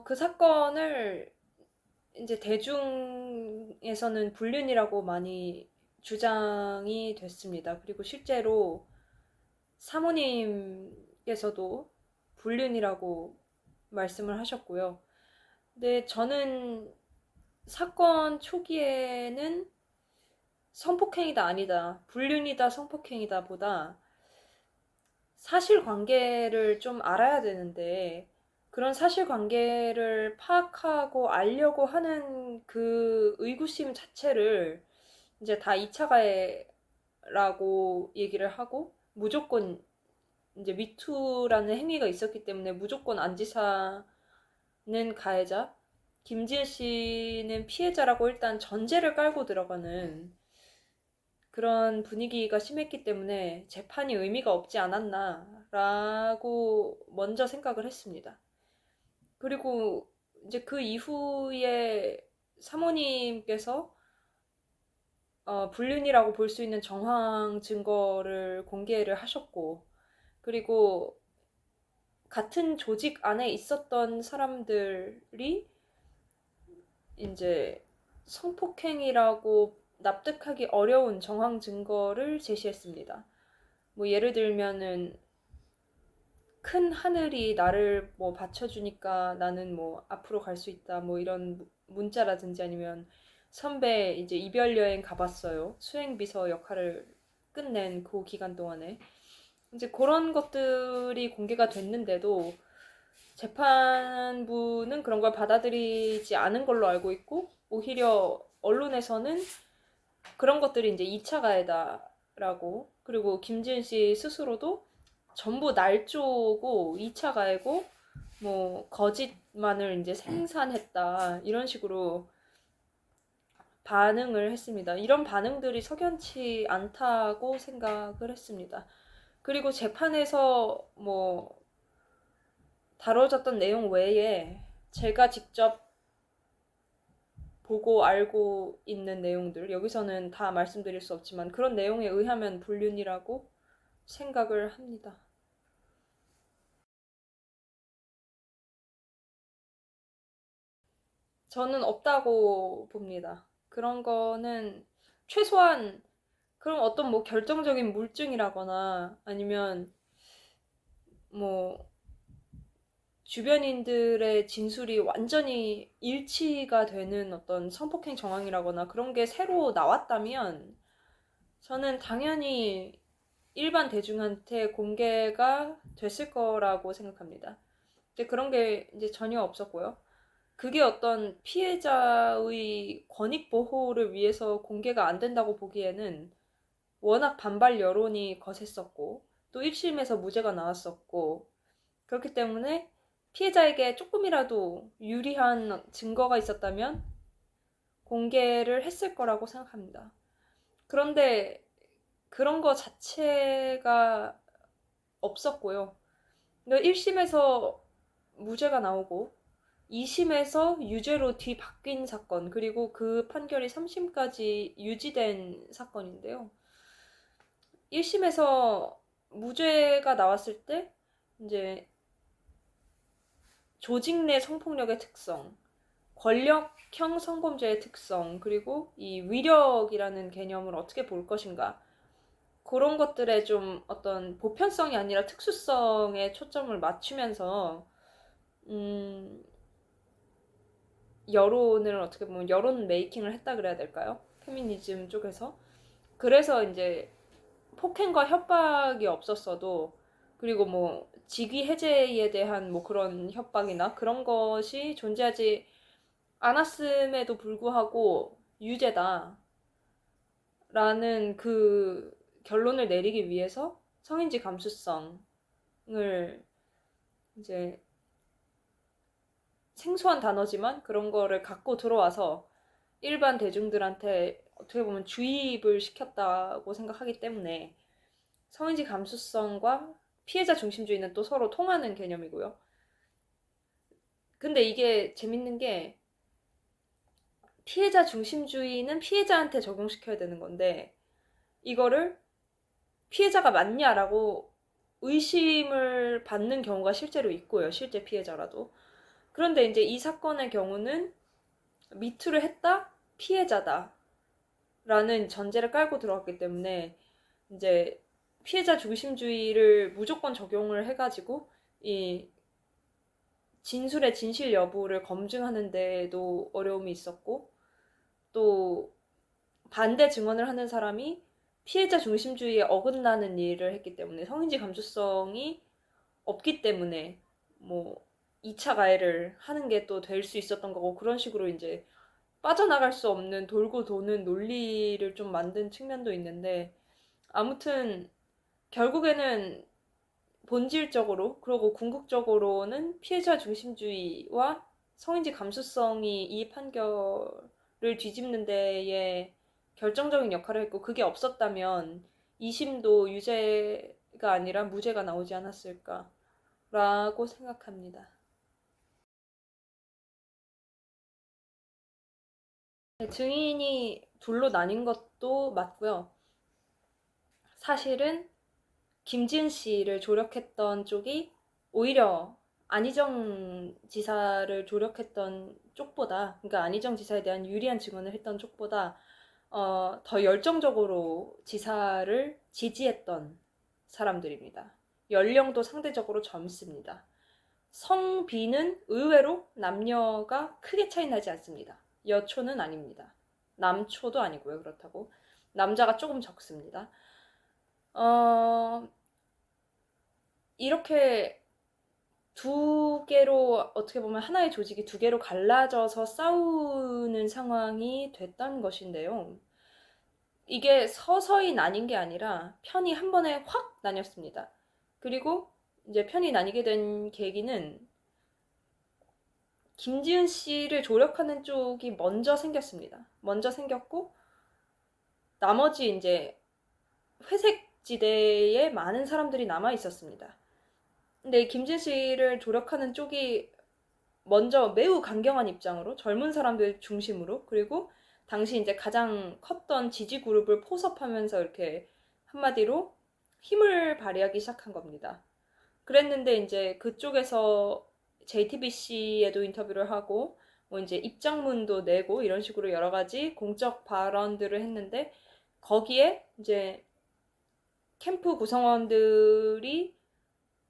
그 사건을 이제 대중에서는 불륜이라고 많이 주장이 됐습니다. 그리고 실제로 사모님께서도 불륜이라고 말씀을 하셨고요. 근데 저는 사건 초기에는 성폭행이다 아니다, 불륜이다 성폭행이다 보다 사실관계를 좀 알아야 되는데, 그런 사실관계를 파악하고 알려고 하는 그 의구심 자체를 이제 다 2차 가해라고 얘기를 하고, 무조건 이제 미투라는 행위가 있었기 때문에 무조건 안지사는 가해자, 김지은 씨는 피해자라고 일단 전제를 깔고 들어가는 그런 분위기가 심했기 때문에 재판이 의미가 없지 않았나라고 먼저 생각을 했습니다. 그리고 이제 그 이후에 사모님께서 불륜이라고 볼 수 있는 정황 증거를 공개를 하셨고, 그리고 같은 조직 안에 있었던 사람들이 이제 성폭행이라고 납득하기 어려운 정황 증거를 제시했습니다. 뭐 예를 들면은 큰 하늘이 나를 뭐 받쳐주니까 나는 뭐 앞으로 갈 수 있다, 뭐 이런 문자라든지, 아니면 선배 이제 이별 여행 가봤어요, 수행비서 역할을 끝낸 그 기간 동안에 이제 그런 것들이 공개가 됐는데도 재판부는 그런 걸 받아들이지 않은 걸로 알고 있고, 오히려 언론에서는 그런 것들이 이제 2차 가해다라고, 그리고 김지은 씨 스스로도 전부 날조고 2차 가해고 뭐 거짓만을 이제 생산했다, 이런 식으로 반응을 했습니다. 이런 반응들이 석연치 않다고 생각을 했습니다. 그리고 재판에서 뭐 다뤄졌던 내용 외에 제가 직접 보고 알고 있는 내용들, 여기서는 다 말씀드릴 수 없지만 그런 내용에 의하면 불륜이라고 생각을 합니다. 저는 없다고 봅니다. 그런 거는 최소한 그런 어떤 뭐 결정적인 물증이라거나, 아니면 뭐 주변인들의 진술이 완전히 일치가 되는 어떤 성폭행 정황이라거나 그런 게 새로 나왔다면 저는 당연히 일반 대중한테 공개가 됐을 거라고 생각합니다. 근데 그런 게 이제 전혀 없었고요. 그게 어떤 피해자의 권익 보호를 위해서 공개가 안 된다고 보기에는 워낙 반발 여론이 거셌었고, 또 1심에서 무죄가 나왔었고, 그렇기 때문에 피해자에게 조금이라도 유리한 증거가 있었다면 공개를 했을 거라고 생각합니다. 그런데 그런 거 자체가 없었고요. 1심에서 무죄가 나오고 2심에서 유죄로 뒤바뀐 사건, 그리고 그 판결이 3심까지 유지된 사건인데요. 1심에서 무죄가 나왔을 때 이제 조직 내 성폭력의 특성, 권력형 성범죄의 특성, 그리고 이 위력이라는 개념을 어떻게 볼 것인가, 그런 것들에 좀 어떤 보편성이 아니라 특수성에 초점을 맞추면서 음, 여론을 어떻게 보면 여론 메이킹을 했다 그래야 될까요? 페미니즘 쪽에서. 그래서 이제 폭행과 협박이 없었어도, 그리고 뭐 직위 해제에 대한 뭐 그런 협박이나 그런 것이 존재하지 않았음에도 불구하고 유죄다라는 그 결론을 내리기 위해서 성인지 감수성을 이제 생소한 단어지만 그런 거를 갖고 들어와서 일반 대중들한테 어떻게 보면 주입을 시켰다고 생각하기 때문에, 성인지 감수성과 피해자 중심주의는 또 서로 통하는 개념이고요. 근데 이게 재밌는 게, 피해자 중심주의는 피해자한테 적용시켜야 되는 건데 이거를 피해자가 맞냐라고 의심을 받는 경우가 실제로 있고요. 실제 피해자라도. 그런데 이제 이 사건의 경우는 미투를 했다? 피해자다. 라는 전제를 깔고 들어갔기 때문에 이제 피해자 중심주의를 무조건 적용을 해가지고 이 진술의 진실 여부를 검증하는 데에도 어려움이 있었고, 또 반대 증언을 하는 사람이 피해자 중심주의에 어긋나는 일을 했기 때문에 성인지 감수성이 없기 때문에 뭐 2차 가해를 하는 게 또 될 수 있었던 거고, 그런 식으로 이제 빠져나갈 수 없는 돌고 도는 논리를 좀 만든 측면도 있는데, 아무튼 결국에는 본질적으로, 그리고 궁극적으로는 피해자 중심주의와 성인지 감수성이 이 판결을 뒤집는 데에 결정적인 역할을 했고, 그게 없었다면 2심도 유죄가 아니라 무죄가 나오지 않았을까라고 생각합니다. 증인이 둘로 나뉜 것도 맞고요. 사실은 김지은 씨를 조력했던 쪽이 오히려 안희정 지사를 조력했던 쪽보다, 그러니까 안희정 지사에 대한 유리한 증언을 했던 쪽보다 더 열정적으로 지사를 지지했던 사람들입니다. 연령도 상대적으로 젊습니다. 성비는 의외로 남녀가 크게 차이 나지 않습니다. 여초는 아닙니다. 남초도 아니고요. 그렇다고 남자가 조금 적습니다. 이렇게 두 개로, 어떻게 보면 하나의 조직이 두 개로 갈라져서 싸우는 상황이 됐던 것인데요. 이게 서서히 나뉜 게 아니라 편이 한 번에 확 나뉘었습니다. 그리고 이제 편이 나뉘게 된 계기는 김지은 씨를 조력하는 쪽이 먼저 생겼습니다. 먼저 생겼고, 나머지 이제 회색 지대에 많은 사람들이 남아 있었습니다. 근데 김지은 씨를 조력하는 쪽이 먼저 매우 강경한 입장으로, 젊은 사람들 중심으로, 그리고 당시 이제 가장 컸던 지지 그룹을 포섭하면서 이렇게 한마디로 힘을 발휘하기 시작한 겁니다. 그랬는데 이제 그쪽에서 JTBC에도 인터뷰를 하고 뭐 이제 입장문도 내고 이런 식으로 여러 가지 공적 발언들을 했는데, 거기에 이제 캠프 구성원들이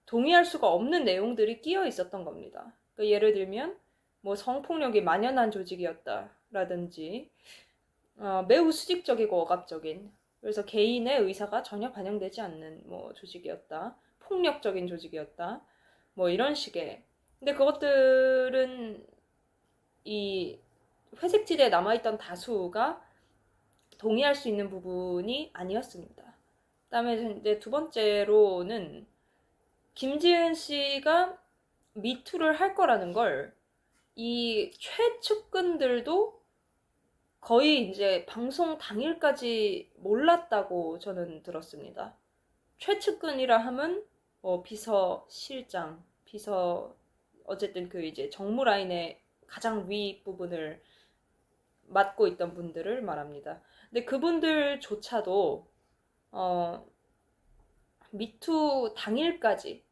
동의할 수가 없는 내용들이 끼어 있었던 겁니다. 그러니까 예를 들면 뭐 성폭력이 만연한 조직이었다라든지, 매우 수직적이고 억압적인, 그래서 개인의 의사가 전혀 반영되지 않는 뭐 조직이었다, 폭력적인 조직이었다, 뭐 이런 식의. 근데 그것들은 이 회색지대에 남아있던 다수가 동의할 수 있는 부분이 아니었습니다. 그다음에 이제 두 번째로는 김지은 씨가 미투를 할 거라는 걸 이 최측근들도 거의 이제 방송 당일까지 몰랐다고 저는 들었습니다. 최측근이라 하면 뭐 비서 실장, 비서, 어쨌든 그 이제 정무 라인의 가장 위 부분을 맡고 있던 분들을 말합니다. 근데 그분들조차도 미투 당일까지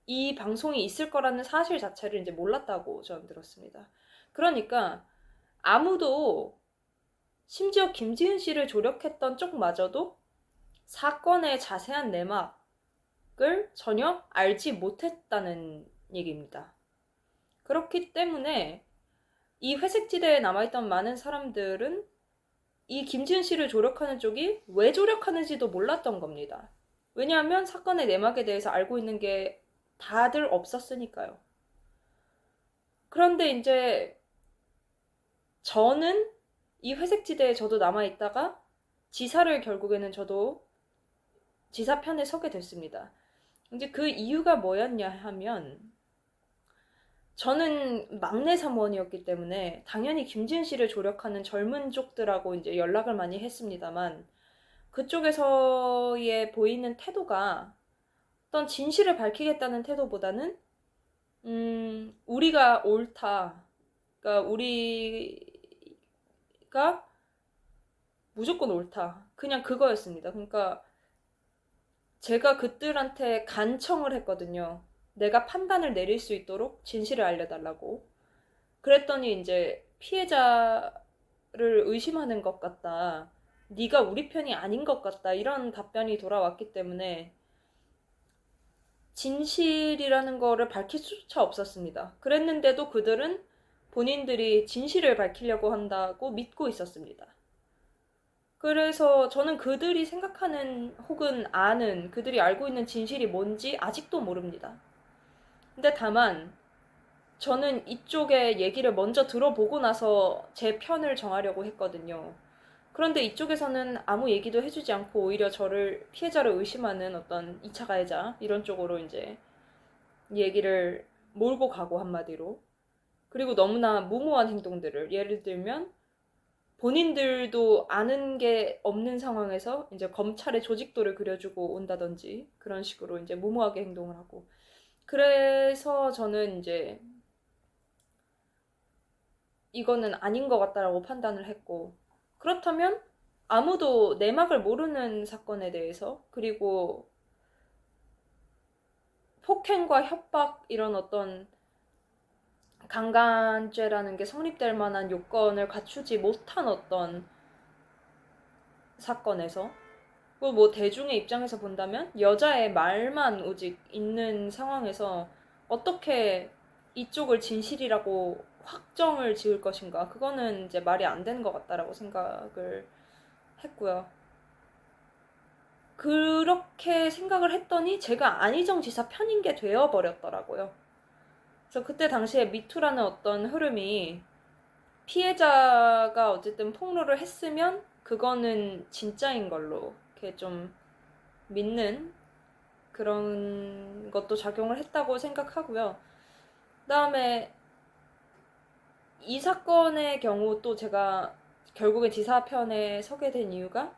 이 방송이 있을 거라는 사실 자체를 이제 몰랐다고 저는 들었습니다. 그러니까 아무도, 심지어 김지은 씨를 조력했던 쪽마저도 사건의 자세한 내막을 전혀 알지 못했다는 얘기입니다. 그렇기 때문에 이 회색지대에 남아있던 많은 사람들은 이 김지은 씨를 조력하는 쪽이 왜 조력하는지도 몰랐던 겁니다. 왜냐하면 사건의 내막에 대해서 알고 있는 게 다들 없었으니까요. 그런데 이제 저는 이 회색지대에 저도 남아있다가 지사를 결국에는 저도 지사 편에 서게 됐습니다. 이제 그 이유가 뭐였냐 하면, 저는 막내 사무원이었기 때문에 당연히 김지은 씨를 조력하는 젊은 쪽들하고 이제 연락을 많이 했습니다만, 그쪽에서의 보이는 태도가 어떤 진실을 밝히겠다는 태도보다는 우리가 옳다, 그러니까 우리가 무조건 옳다, 그냥 그거였습니다. 그러니까 제가 그들한테 간청을 했거든요. 내가 판단을 내릴 수 있도록 진실을 알려달라고. 그랬더니 이제 피해자를 의심하는 것 같다. 네가 우리 편이 아닌 것 같다. 이런 답변이 돌아왔기 때문에 진실이라는 거를 밝힐 수조차 없었습니다. 그랬는데도 그들은 본인들이 진실을 밝히려고 한다고 믿고 있었습니다. 그래서 저는 그들이 생각하는 혹은 아는, 그들이 알고 있는 진실이 뭔지 아직도 모릅니다. 근데 다만 저는 이쪽의 얘기를 먼저 들어보고 나서 제 편을 정하려고 했거든요. 그런데 이쪽에서는 아무 얘기도 해주지 않고 오히려 저를 피해자를 의심하는 어떤 2차 가해자 이런 쪽으로 이제 얘기를 몰고 가고, 한마디로. 그리고 너무나 무모한 행동들을, 예를 들면 본인들도 아는 게 없는 상황에서 이제 검찰의 조직도를 그려주고 온다든지 그런 식으로 이제 무모하게 행동을 하고. 그래서 저는 이제 이거는 아닌 것 같다라고 판단을 했고, 그렇다면 아무도 내막을 모르는 사건에 대해서, 그리고 폭행과 협박 이런 어떤 강간죄라는 게 성립될 만한 요건을 갖추지 못한 어떤 사건에서, 그리고 뭐 대중의 입장에서 본다면 여자의 말만 오직 있는 상황에서 어떻게 이쪽을 진실이라고 확정을 지을 것인가, 그거는 이제 말이 안 되는 것 같다라고 생각을 했고요. 그렇게 생각을 했더니 제가 안희정 지사 편인 게 되어버렸더라고요. 그래서 그때 당시에 미투라는 어떤 흐름이 피해자가 어쨌든 폭로를 했으면 그거는 진짜인 걸로 이렇게 좀 믿는 그런 것도 작용을 했다고 생각하고요. 그다음에 이 사건의 경우 또 제가 결국에 지사 편에 서게 된 이유가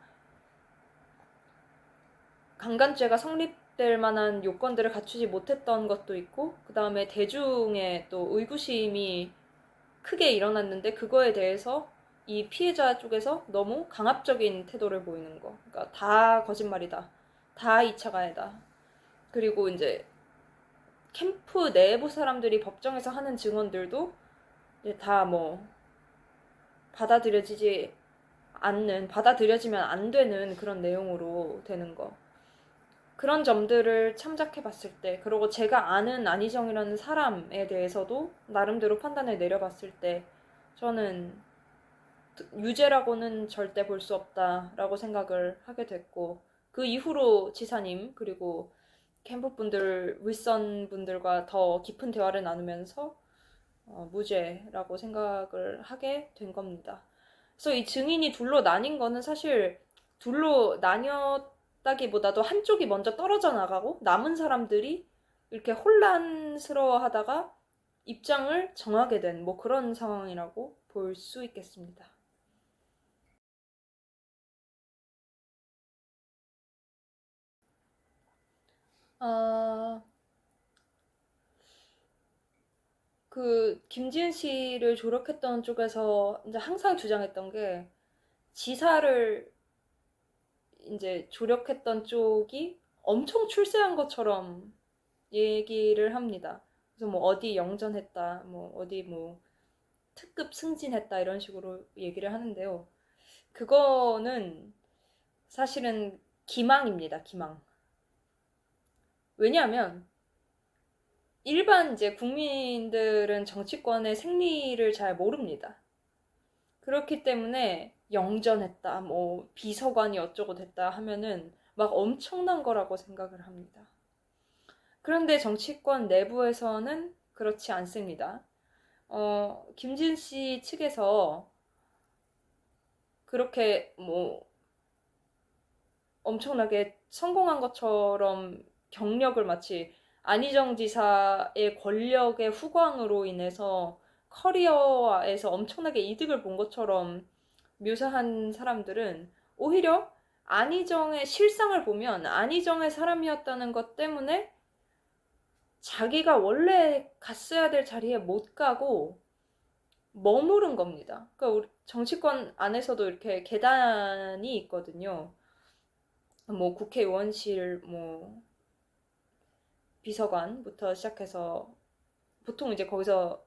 강간죄가 성립될 만한 요건들을 갖추지 못했던 것도 있고, 그 다음에 대중의 또 의구심이 크게 일어났는데 그거에 대해서 이 피해자 쪽에서 너무 강압적인 태도를 보이는 거. 그러니까 다 거짓말이다. 다 2차 가해다. 그리고 이제 캠프 내부 사람들이 법정에서 하는 증언들도 다 뭐 받아들여지지 않는, 받아들여지면 안 되는 그런 내용으로 되는 거. 그런 점들을 참작해 봤을 때, 그리고 제가 아는 안희정이라는 사람에 대해서도 나름대로 판단을 내려봤을 때, 저는 유죄라고는 절대 볼 수 없다라고 생각을 하게 됐고, 그 이후로 지사님 그리고 캠프분들, 윗선 분들과 더 깊은 대화를 나누면서 무죄라고 생각을 하게 된 겁니다. 그래서 이 증인이 둘로 나뉜 거는 사실 둘로 나뉘었다기보다도 한쪽이 먼저 떨어져 나가고 남은 사람들이 이렇게 혼란스러워 하다가 입장을 정하게 된 뭐 그런 상황이라고 볼 수 있겠습니다. 아, 그 김지은 씨를 조력했던 쪽에서 이제 항상 주장했던 게, 지사를 이제 조력했던 쪽이 엄청 출세한 것처럼 얘기를 합니다. 그래서 뭐 어디 영전했다, 뭐 어디 뭐 특급 승진했다 이런 식으로 얘기를 하는데요. 그거는 사실은 기망입니다, 기망. 왜냐하면 일반 이제 국민들은 정치권의 생리를 잘 모릅니다. 그렇기 때문에 영전했다, 뭐 비서관이 어쩌고 됐다 하면은 막 엄청난 거라고 생각을 합니다. 그런데 정치권 내부에서는 그렇지 않습니다. 김진 씨 측에서 그렇게 뭐 엄청나게 성공한 것처럼 경력을 마치 안희정 지사의 권력의 후광으로 인해서 커리어에서 엄청나게 이득을 본 것처럼 묘사한 사람들은 오히려 안희정의 실상을 보면 안희정의 사람이었다는 것 때문에 자기가 원래 갔어야 될 자리에 못 가고 머무른 겁니다. 그러니까 우리 정치권 안에서도 이렇게 계단이 있거든요. 뭐 국회의원실, 뭐 비서관부터 시작해서 보통 이제 거기서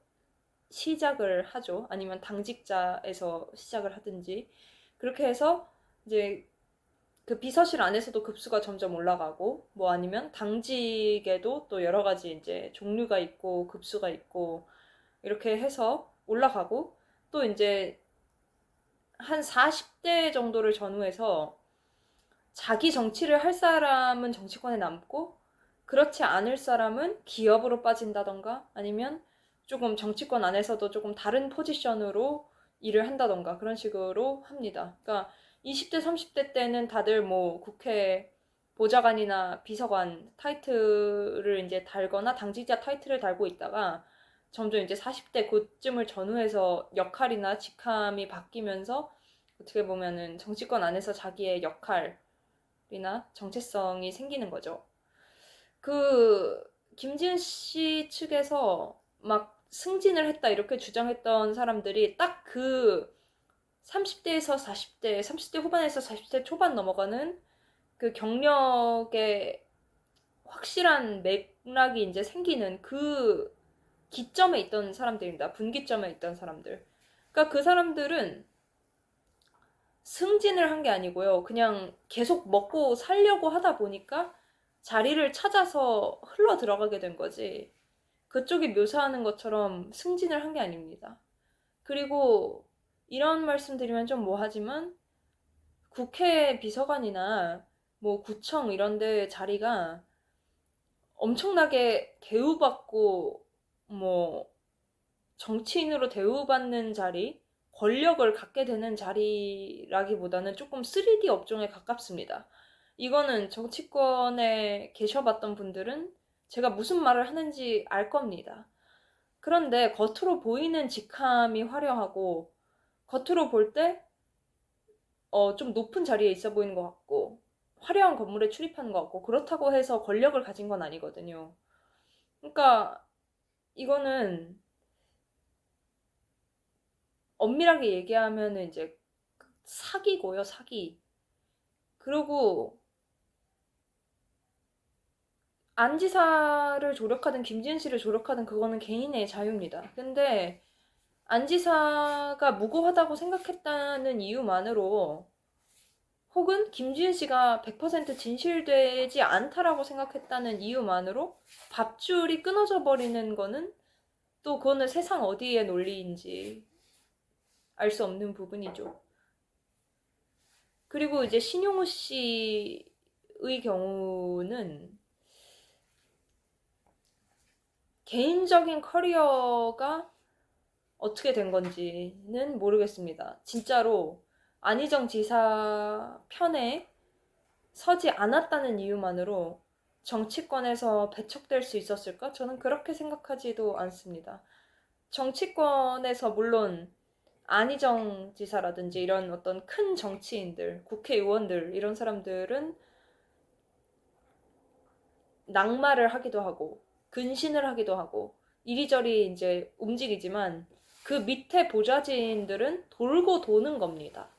시작을 하죠. 아니면 당직자에서 시작을 하든지 그렇게 해서 이제 그 비서실 안에서도 급수가 점점 올라가고 뭐 아니면 당직에도 또 여러 가지 이제 종류가 있고 급수가 있고 이렇게 해서 올라가고 또 이제 한 40대 정도를 전후해서 자기 정치를 할 사람은 정치권에 남고 그렇지 않을 사람은 기업으로 빠진다던가 아니면 조금 정치권 안에서도 조금 다른 포지션으로 일을 한다던가 그런 식으로 합니다. 그러니까 20대, 30대 때는 다들 뭐 국회 보좌관이나 비서관 타이틀을 이제 달거나 당직자 타이틀을 달고 있다가 점점 이제 40대 그쯤을 전후해서 역할이나 직함이 바뀌면서 어떻게 보면은 정치권 안에서 자기의 역할이나 정체성이 생기는 거죠. 그 김지은 씨 측에서 막 승진을 했다 이렇게 주장했던 사람들이 딱 그 30대에서 40대, 30대 후반에서 40대 초반 넘어가는 그 경력의 확실한 맥락이 이제 생기는 그 기점에 있던 사람들입니다. 분기점에 있던 사람들. 그러니까 그 사람들은 승진을 한 게 아니고요. 그냥 계속 먹고 살려고 하다 보니까 자리를 찾아서 흘러 들어가게 된 거지. 그쪽이 묘사하는 것처럼 승진을 한 게 아닙니다. 그리고 이런 말씀 드리면 좀 뭐하지만 국회 비서관이나 뭐 구청 이런 데 자리가 엄청나게 대우받고 뭐 정치인으로 대우받는 자리, 권력을 갖게 되는 자리라기보다는 조금 3D 업종에 가깝습니다. 이거는 정치권에 계셔봤던 분들은 제가 무슨 말을 하는지 알 겁니다. 그런데 겉으로 보이는 직함이 화려하고 겉으로 볼 때 좀 높은 자리에 있어 보이는 것 같고 화려한 건물에 출입하는 것 같고 그렇다고 해서 권력을 가진 건 아니거든요. 그러니까 이거는 엄밀하게 얘기하면은 이제 사기고요, 사기. 그리고 안지사를 조력하든 김지은 씨를 조력하든 그거는 개인의 자유입니다. 근데 안지사가 무고하다고 생각했다는 이유만으로 혹은 김지은 씨가 100% 진실되지 않다라고 생각했다는 이유만으로 밥줄이 끊어져 버리는 거는 또 그거는 세상 어디의 논리인지 알 수 없는 부분이죠. 그리고 이제 신용우 씨의 경우는 개인적인 커리어가 어떻게 된 건지는 모르겠습니다. 진짜로 안희정 지사 편에 서지 않았다는 이유만으로 정치권에서 배척될 수 있었을까? 저는 그렇게 생각하지도 않습니다. 정치권에서 물론 안희정 지사라든지 이런 어떤 큰 정치인들, 국회의원들 이런 사람들은 낙마를 하기도 하고 근신을 하기도 하고 이리저리 이제 움직이지만 그 밑에 보좌진들은 돌고 도는 겁니다.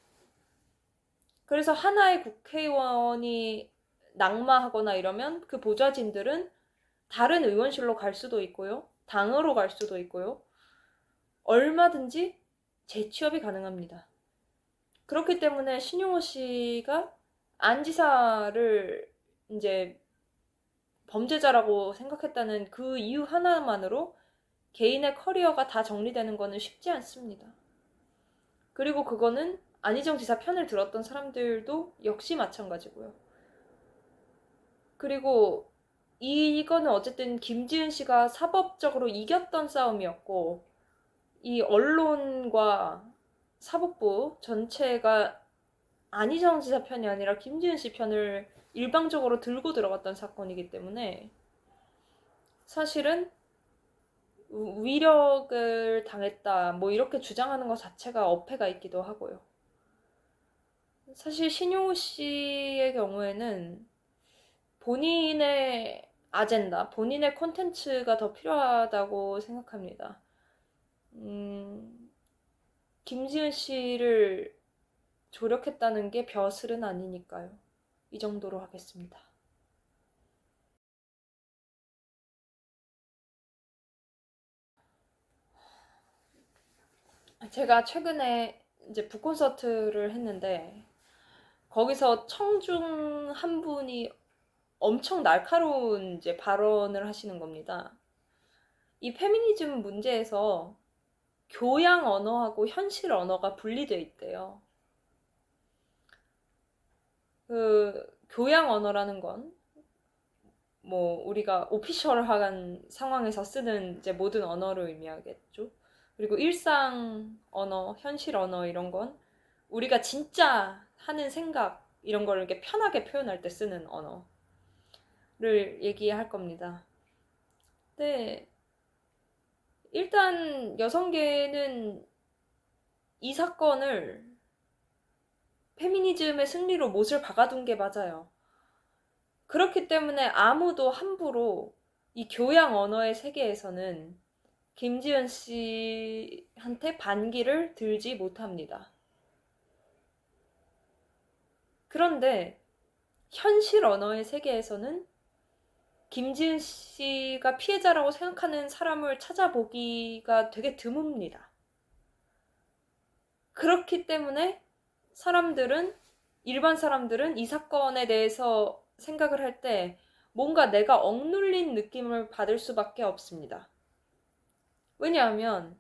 그래서 하나의 국회의원이 낙마하거나 이러면 그 보좌진들은 다른 의원실로 갈 수도 있고요. 당으로 갈 수도 있고요. 얼마든지 재취업이 가능합니다. 그렇기 때문에 신용호 씨가 안 지사를 이제 범죄자라고 생각했다는 그 이유 하나만으로 개인의 커리어가 다 정리되는 거는 쉽지 않습니다. 그리고 그거는 안희정 지사 편을 들었던 사람들도 역시 마찬가지고요. 그리고 이거는 어쨌든 김지은 씨가 사법적으로 이겼던 싸움이었고 이 언론과 사법부 전체가 안희정 지사 편이 아니라 김지은 씨 편을 일방적으로 들고 들어갔던 사건이기 때문에 사실은 위력을 당했다 뭐 이렇게 주장하는 것 자체가 어폐가 있기도 하고요. 사실 신용우 씨의 경우에는 본인의 아젠다, 본인의 콘텐츠가 더 필요하다고 생각합니다. 김지은 씨를 조력했다는 게 벼슬은 아니니까요. 이 정도로 하겠습니다. 제가 최근에 이제 북콘서트를 했는데 거기서 청중 한 분이 엄청 날카로운 이제 발언을 하시는 겁니다. 이 페미니즘 문제에서 교양 언어하고 현실 언어가 분리돼 있대요. 그 교양 언어라는 건 뭐 우리가 오피셜한 상황에서 쓰는 이제 모든 언어를 의미하겠죠. 그리고 일상 언어, 현실 언어 이런 건 우리가 진짜 하는 생각 이런 걸 이렇게 편하게 표현할 때 쓰는 언어를 얘기할 겁니다. 근데 일단 여성계는 이 사건을 페미니즘의 승리로 못을 박아둔 게 맞아요. 그렇기 때문에 아무도 함부로 이 교양 언어의 세계에서는 김지은 씨한테 반기를 들지 못합니다. 그런데 현실 언어의 세계에서는 김지은 씨가 피해자라고 생각하는 사람을 찾아보기가 되게 드뭅니다. 그렇기 때문에 일반 사람들은 이 사건에 대해서 생각을 할 때 뭔가 내가 억눌린 느낌을 받을 수밖에 없습니다. 왜냐하면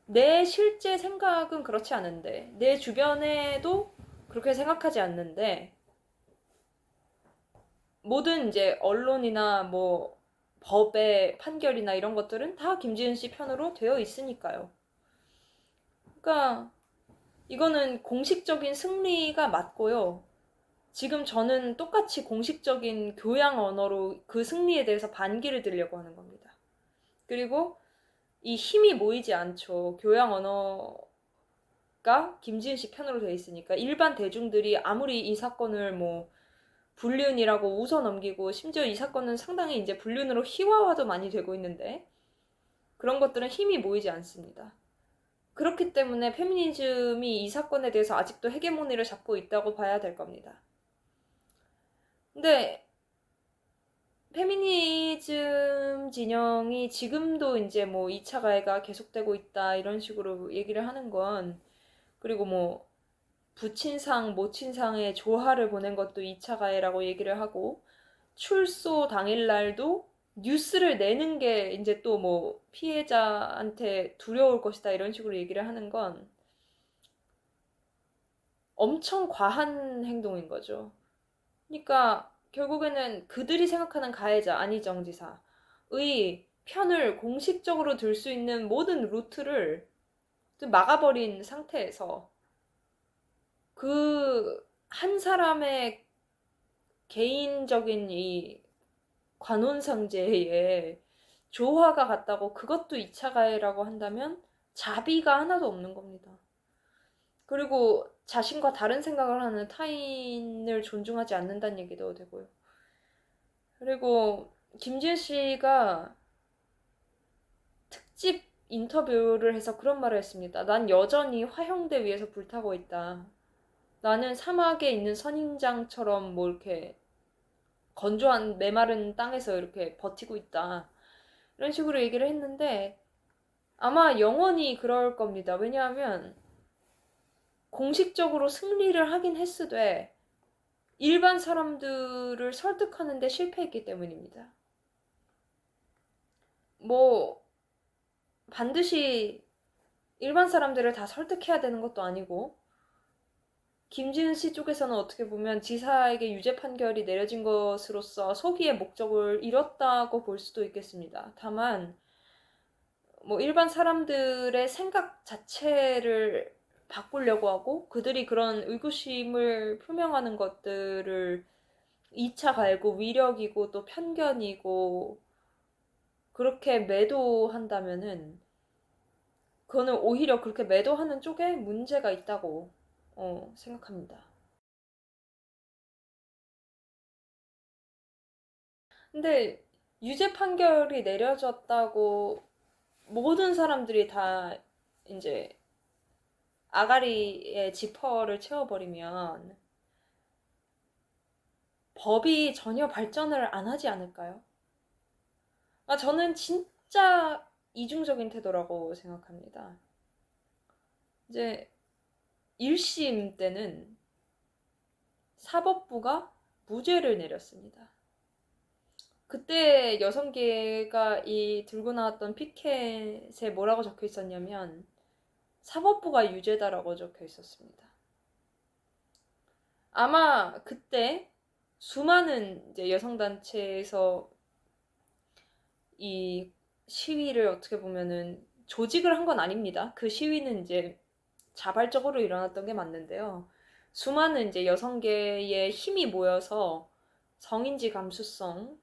내 실제 생각은 그렇지 않은데, 내 주변에도 그렇게 생각하지 않는데, 모든 이제 언론이나 뭐 법의 판결이나 이런 것들은 다 김지은 씨 편으로 되어 있으니까요. 그러니까 이거는 공식적인 승리가 맞고요. 지금 저는 똑같이 공식적인 교양 언어로 그 승리에 대해서 반기를 들려고 하는 겁니다. 그리고 이 힘이 모이지 않죠. 교양 언어가 김지은 씨 편으로 되어 있으니까 일반 대중들이 아무리 이 사건을 뭐 불륜이라고 웃어 넘기고 심지어 이 사건은 상당히 이제 불륜으로 희화화도 많이 되고 있는데 그런 것들은 힘이 모이지 않습니다. 그렇기 때문에 페미니즘이 이 사건에 대해서 아직도 헤게모니를 잡고 있다고 봐야 될 겁니다. 근데 페미니즘 진영이 지금도 이제 뭐 2차 가해가 계속되고 있다 이런 식으로 얘기를 하는 건 그리고 뭐 부친상 모친상의 조화를 보낸 것도 2차 가해라고 얘기를 하고 출소 당일날도 뉴스를 내는 게 이제 또 뭐 피해자한테 두려울 것이다 이런 식으로 얘기를 하는 건 엄청 과한 행동인 거죠. 그러니까 결국에는 그들이 생각하는 가해자 안희정 지사의 편을 공식적으로 들 수 있는 모든 루트를 막아버린 상태에서 그 한 사람의 개인적인 이 관혼상제에 조화가 같다고 그것도 2차 가해라고 한다면 자비가 하나도 없는 겁니다. 그리고 자신과 다른 생각을 하는 타인을 존중하지 않는다는 얘기도 되고요. 그리고 김지은 씨가 특집 인터뷰를 해서 그런 말을 했습니다. 난 여전히 화형대 위에서 불타고 있다. 나는 사막에 있는 선인장처럼 뭐 이렇게 건조한 메마른 땅에서 이렇게 버티고 있다. 이런 식으로 얘기를 했는데 아마 영원히 그럴 겁니다. 왜냐하면 공식적으로 승리를 하긴 했으되 일반 사람들을 설득하는데 실패했기 때문입니다. 뭐 반드시 일반 사람들을 다 설득해야 되는 것도 아니고 김지은 씨 쪽에서는 어떻게 보면 지사에게 유죄 판결이 내려진 것으로서 소기의 목적을 이뤘다고 볼 수도 있겠습니다. 다만 뭐 일반 사람들의 생각 자체를 바꾸려고 하고 그들이 그런 의구심을 표명하는 것들을 2차 갈고 위력이고 또 편견이고 그렇게 매도한다면은 그거는 오히려 그렇게 매도하는 쪽에 문제가 있다고 생각합니다. 근데 유죄 판결이 내려졌다고 모든 사람들이 다 이제 아가리에 지퍼를 채워버리면 법이 전혀 발전을 안 하지 않을까요? 저는 진짜 이중적인 태도라고 생각합니다. 이제 1심 때는 사법부가 무죄를 내렸습니다. 그때 여성계가 이 들고 나왔던 피켓에 뭐라고 적혀 있었냐면 사법부가 유죄다라고 적혀 있었습니다. 아마 그때 수많은 이제 여성단체에서 이 시위를 어떻게 보면은 조직을 한 건 아닙니다. 그 시위는 이제 자발적으로 일어났던 게 맞는데요. 수많은 이제 여성계의 힘이 모여서 성인지 감수성,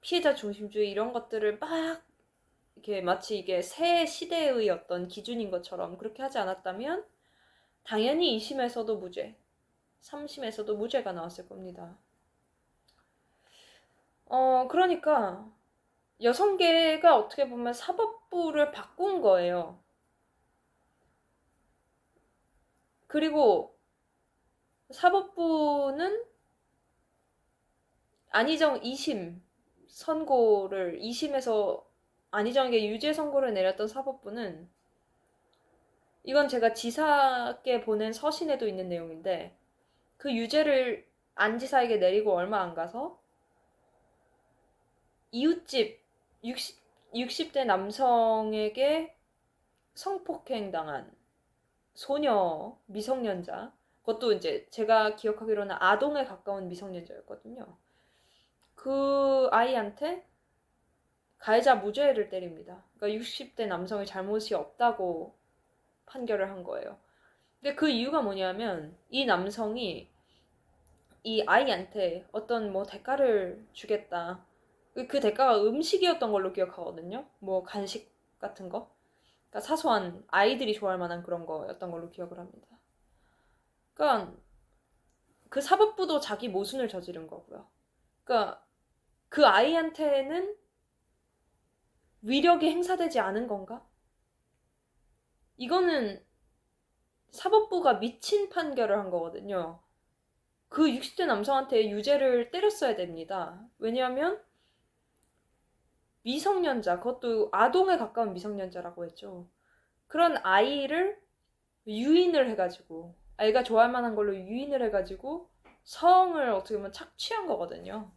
피해자 중심주의 이런 것들을 막 이렇게 마치 이게 새 시대의 어떤 기준인 것처럼 그렇게 하지 않았다면 당연히 2심에서도 무죄, 3심에서도 무죄가 나왔을 겁니다. 그러니까 여성계가 어떻게 보면 사법부를 바꾼 거예요. 그리고 사법부는 안희정 2심 선고를 2심에서 안희정에게 유죄 선고를 내렸던 사법부는 이건 제가 지사께 보낸 서신에도 있는 내용인데 그 유죄를 안 지사에게 내리고 얼마 안 가서 이웃집 60대 남성에게 성폭행 당한 소녀 미성년자 그것도 이제 제가 기억하기로는 아동에 가까운 미성년자였거든요. 그 아이한테 가해자 무죄를 때립니다. 그러니까 60대 남성의 잘못이 없다고 판결을 한 거예요. 근데 그 이유가 뭐냐면 이 남성이 이 아이한테 어떤 뭐 대가를 주겠다. 그 대가가 음식이었던 걸로 기억하거든요. 뭐 간식 같은 거. 그러니까 사소한 아이들이 좋아할 만한 그런 거였던 걸로 기억을 합니다. 그러니까 그 사법부도 자기 모순을 저지른 거고요. 그러니까 그 아이한테는 위력이 행사되지 않은 건가? 이거는 사법부가 미친 판결을 한 거거든요. 그 60대 남성한테 유죄를 때렸어야 됩니다. 왜냐하면 미성년자, 그것도 아동에 가까운 미성년자라고 했죠. 그런 아이를 유인을 해가지고 아이가 좋아할 만한 걸로 유인을 해가지고 성을 어떻게 보면 착취한 거거든요.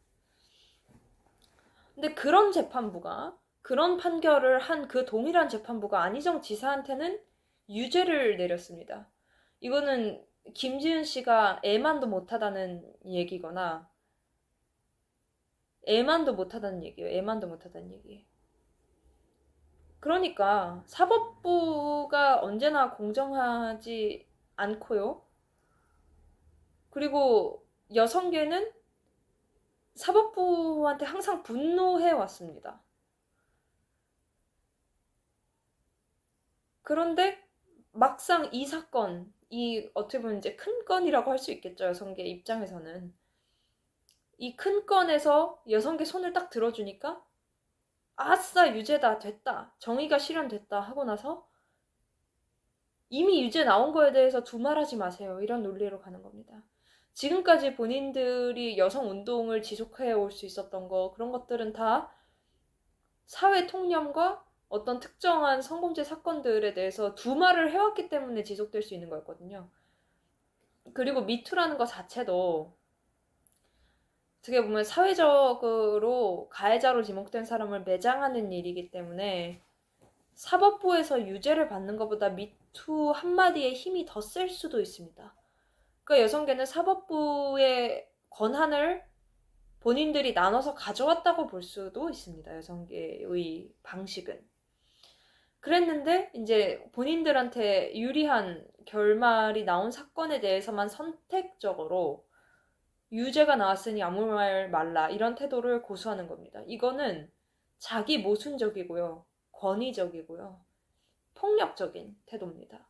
근데 그런 재판부가 그런 판결을 한 그 동일한 재판부가 안희정 지사한테는 유죄를 내렸습니다. 이거는 김지은 씨가 애만도 못하다는 얘기거나 애만도 못하다는 얘기예요. 애만도 못하다는 얘기. 그러니까 사법부가 언제나 공정하지 않고요. 그리고 여성계는 사법부한테 항상 분노해 왔습니다. 그런데 막상 이 사건, 이 어떻게 보면 이제 큰 건이라고 할 수 있겠죠. 여성계 입장에서는. 이 큰 건에서 여성계 손을 딱 들어주니까 아싸 유죄다 됐다 정의가 실현됐다 하고 나서 이미 유죄 나온 거에 대해서 두말하지 마세요 이런 논리로 가는 겁니다. 지금까지 본인들이 여성 운동을 지속해 올 수 있었던 거 그런 것들은 다 사회 통념과 어떤 특정한 성범죄 사건들에 대해서 두말을 해왔기 때문에 지속될 수 있는 거였거든요. 그리고 미투라는 것 자체도 어떻게 보면 사회적으로 가해자로 지목된 사람을 매장하는 일이기 때문에 사법부에서 유죄를 받는 것보다 미투 한마디의 힘이 더 셀 수도 있습니다. 그러니까 여성계는 사법부의 권한을 본인들이 나눠서 가져왔다고 볼 수도 있습니다. 여성계의 방식은. 그랬는데 이제 본인들한테 유리한 결말이 나온 사건에 대해서만 선택적으로 유죄가 나왔으니 아무 말 말라 이런 태도를 고수하는 겁니다. 이거는 자기 모순적이고요. 권위적이고요. 폭력적인 태도입니다.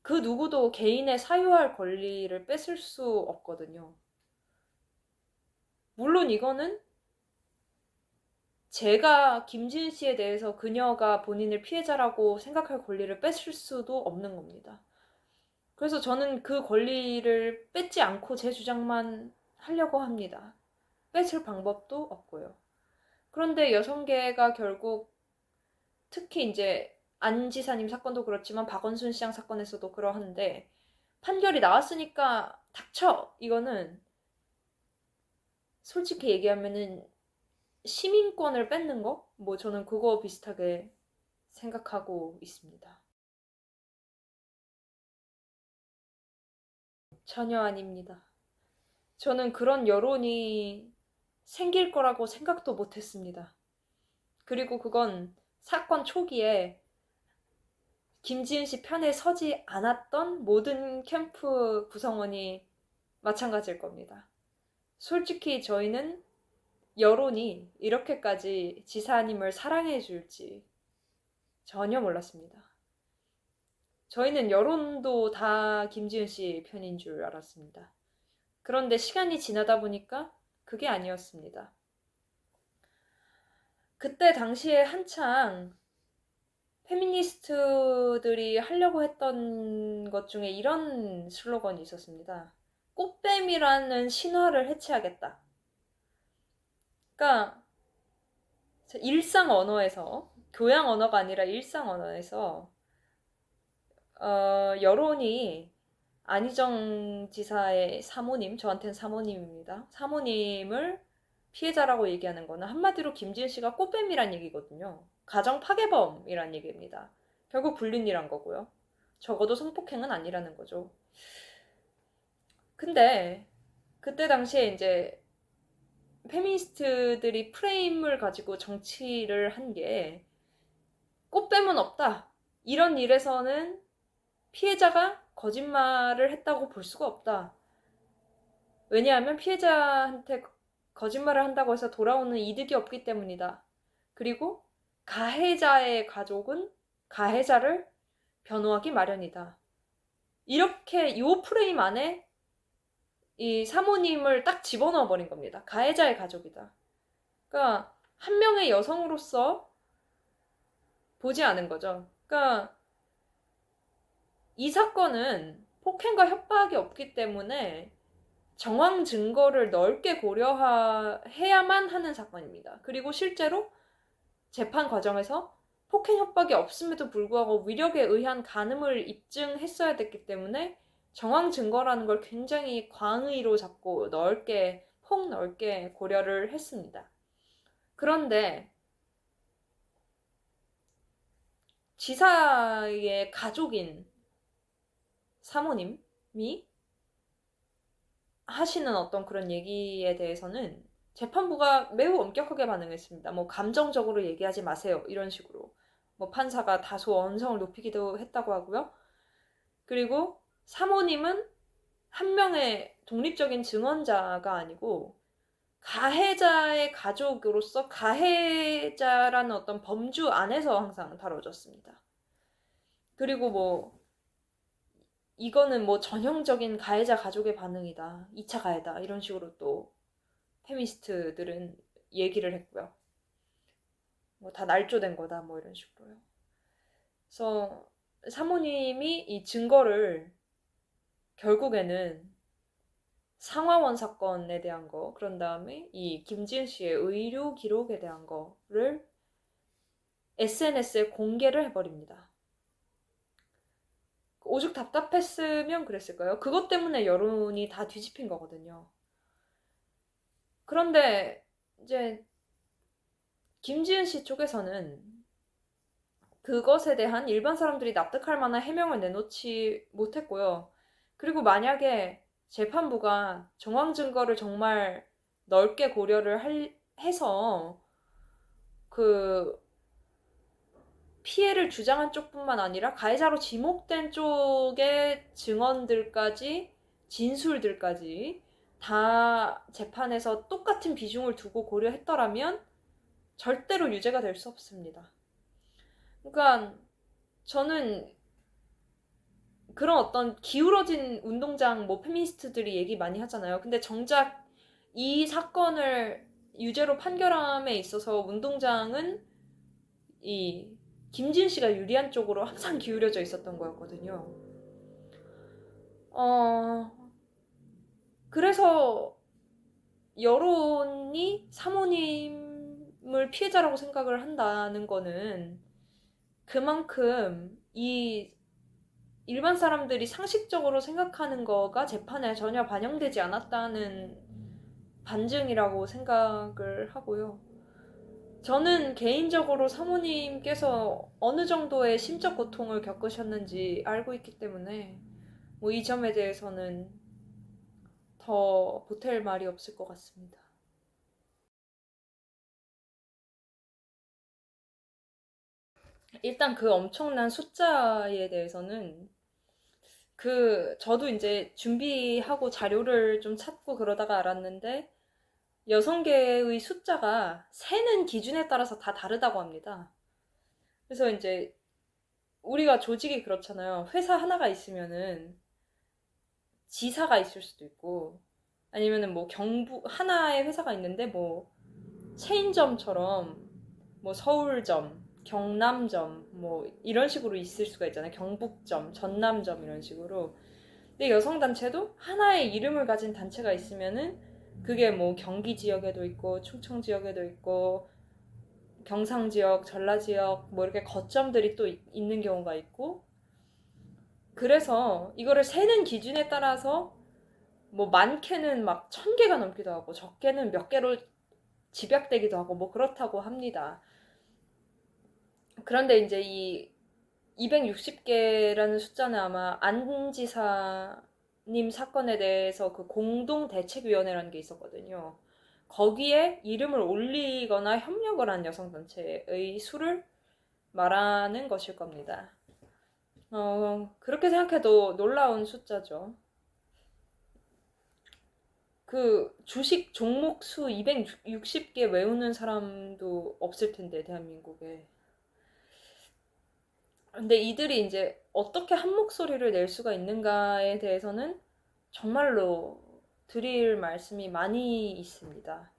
그 누구도 개인의 사유할 권리를 뺏을 수 없거든요. 물론 이거는 제가 김지은 씨에 대해서 그녀가 본인을 피해자라고 생각할 권리를 뺏을 수도 없는 겁니다. 그래서 저는 그 권리를 뺏지 않고 제 주장만 하려고 합니다. 뺏을 방법도 없고요. 그런데 여성계가 결국 특히 이제 안 지사님 사건도 그렇지만 박원순 시장 사건에서도 그러한데 판결이 나왔으니까 닥쳐! 이거는 솔직히 얘기하면은 시민권을 뺏는 거? 뭐 저는 그거 비슷하게 생각하고 있습니다. 전혀 아닙니다. 저는 그런 여론이 생길 거라고 생각도 못 했습니다. 그리고 그건 사건 초기에 김지은 씨 편에 서지 않았던 모든 캠프 구성원이 마찬가지일 겁니다. 솔직히 저희는 여론이 이렇게까지 지사님을 사랑해 줄지 전혀 몰랐습니다. 저희는 여론도 다 김지은 씨 편인 줄 알았습니다. 그런데 시간이 지나다 보니까 그게 아니었습니다. 그때 당시에 한창 페미니스트들이 하려고 했던 것 중에 이런 슬로건이 있었습니다. 꽃뱀이라는 신화를 해체하겠다. 그러니까 일상 언어에서, 교양 언어가 아니라 일상 언어에서 여론이 안희정 지사의 사모님, 저한테는 사모님입니다. 사모님을 피해자라고 얘기하는 거는 한마디로 김지은 씨가 꽃뱀이란 얘기거든요. 가정 파괴범이란 얘기입니다. 결국 불륜이란 거고요. 적어도 성폭행은 아니라는 거죠. 근데 그때 당시에 이제 페미니스트들이 프레임을 가지고 정치를 한 게 꽃뱀은 없다. 이런 일에서는 피해자가 거짓말을 했다고 볼 수가 없다. 왜냐하면 피해자한테 거짓말을 한다고 해서 돌아오는 이득이 없기 때문이다. 그리고 가해자의 가족은 가해자를 변호하기 마련이다. 이렇게 이 프레임 안에 이 사모님을 딱 집어넣어 버린 겁니다. 가해자의 가족이다. 그러니까 한 명의 여성으로서 보지 않은 거죠. 그러니까 이 사건은 폭행과 협박이 없기 때문에 정황 증거를 넓게 고려해야만 하는 사건입니다. 그리고 실제로 재판 과정에서 폭행 협박이 없음에도 불구하고 위력에 의한 간음을 입증했어야 됐기 때문에 정황 증거라는 걸 굉장히 광의로 잡고 폭넓게 고려를 했습니다. 그런데 지사의 가족인 사모님이 하시는 어떤 그런 얘기에 대해서는 재판부가 매우 엄격하게 반응했습니다. 뭐 감정적으로 얘기하지 마세요. 이런 식으로. 뭐 판사가 다소 언성을 높이기도 했다고 하고요. 그리고 사모님은 한 명의 독립적인 증언자가 아니고 가해자의 가족으로서 가해자라는 어떤 범주 안에서 항상 다뤄졌습니다. 그리고 뭐 이거는 뭐 전형적인 가해자 가족의 반응이다. 2차 가해다. 이런 식으로 또 페미니스트들은 얘기를 했고요. 뭐 다 날조된 거다. 뭐 이런 식으로요. 그래서 사모님이 이 증거를 결국에는 상화원 사건에 대한 거, 그런 다음에 이 김지은 씨의 의료 기록에 대한 거를 SNS에 공개를 해버립니다. 오죽 답답했으면 그랬을까요? 그것 때문에 여론이 다 뒤집힌 거거든요. 그런데 이제 김지은 씨 쪽에서는 그것에 대한 일반 사람들이 납득할 만한 해명을 내놓지 못했고요. 그리고 만약에 재판부가 정황 증거를 정말 넓게 고려를 해서 그 피해를 주장한 쪽뿐만 아니라 가해자로 지목된 쪽의 증언들까지, 진술들까지 다 재판에서 똑같은 비중을 두고 고려했더라면 절대로 유죄가 될 수 없습니다. 그러니까 저는 그런 어떤 기울어진 운동장, 뭐 페미니스트들이 얘기 많이 하잖아요. 근데 정작 이 사건을 유죄로 판결함에 있어서 운동장은 이 김지은 씨가 유리한 쪽으로 항상 기울여져 있었던 거였거든요. 그래서 여론이 사모님을 피해자라고 생각을 한다는 거는 그만큼 이 일반 사람들이 상식적으로 생각하는 거가 재판에 전혀 반영되지 않았다는 반증이라고 생각을 하고요. 저는 개인적으로 사모님께서 어느 정도의 심적 고통을 겪으셨는지 알고 있기 때문에 뭐 이 점에 대해서는 더 보탤 말이 없을 것 같습니다. 일단 그 엄청난 숫자에 대해서는 저도 이제 준비하고 자료를 좀 찾고 그러다가 알았는데 여성계의 숫자가 세는 기준에 따라서 다 다르다고 합니다. 그래서 이제 우리가 조직이 그렇잖아요. 회사 하나가 있으면은 지사가 있을 수도 있고 아니면은 뭐 하나의 회사가 있는데 뭐 체인점처럼 뭐 서울점, 경남점 뭐 이런 식으로 있을 수가 있잖아요. 경북점, 전남점 이런 식으로. 근데 여성단체도 하나의 이름을 가진 단체가 있으면은 그게 뭐 경기 지역에도 있고 충청 지역에도 있고 경상 지역, 전라 지역 뭐 이렇게 거점들이 또 있는 경우가 있고 그래서 이거를 세는 기준에 따라서 뭐 많게는 막 1000개가 넘기도 하고 적게는 몇 개로 집약되기도 하고 뭐 그렇다고 합니다. 그런데 이제 이 260개라는 숫자는 아마 안 지사님 사건에 대해서 그 공동대책위원회라는 게 있었거든요. 거기에 이름을 올리거나 협력을 한 여성단체의 수를 말하는 것일 겁니다. 그렇게 생각해도 놀라운 숫자죠. 그 주식 종목 수 260개 외우는 사람도 없을 텐데, 대한민국에. 근데 이들이 이제 어떻게 한 목소리를 낼 수가 있는가에 대해서는 정말로 드릴 말씀이 많이 있습니다.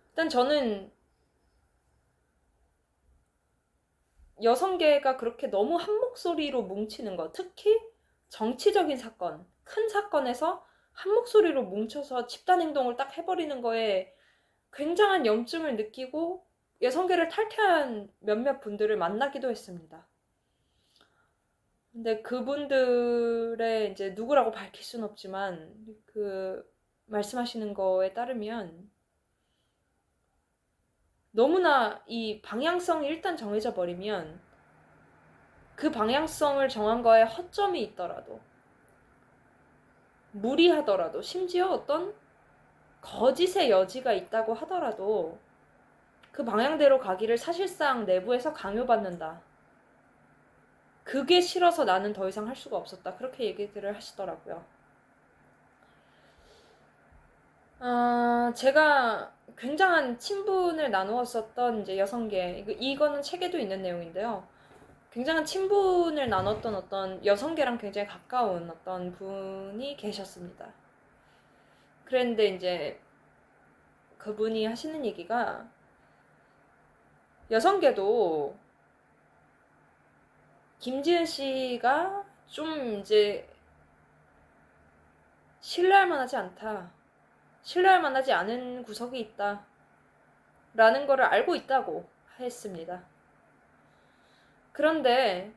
일단 저는 여성계가 그렇게 너무 한 목소리로 뭉치는 것, 특히 정치적인 사건, 큰 사건에서 한 목소리로 뭉쳐서 집단행동을 딱 해버리는 거에 굉장한 염증을 느끼고 여성계를 탈퇴한 몇몇 분들을 만나기도 했습니다. 근데 그분들의 이제 누구라고 밝힐 순 없지만 그 말씀하시는 거에 따르면 너무나 이 방향성이 일단 정해져 버리면 그 방향성을 정한 거에 허점이 있더라도 무리하더라도 심지어 어떤 거짓의 여지가 있다고 하더라도 그 방향대로 가기를 사실상 내부에서 강요받는다. 그게 싫어서 나는 더 이상 할 수가 없었다. 그렇게 얘기들을 하시더라고요. 제가 굉장한 친분을 나누었었던 이제 여성계, 이거는 책에도 있는 내용인데요. 굉장한 친분을 나눴던 어떤 여성계랑 굉장히 가까운 어떤 분이 계셨습니다. 그랬는데 이제 그분이 하시는 얘기가 여성계도 김지은 씨가 좀 이제 신뢰할 만하지 않다. 신뢰할 만하지 않은 구석이 있다. 라는 거를 알고 있다고 했습니다. 그런데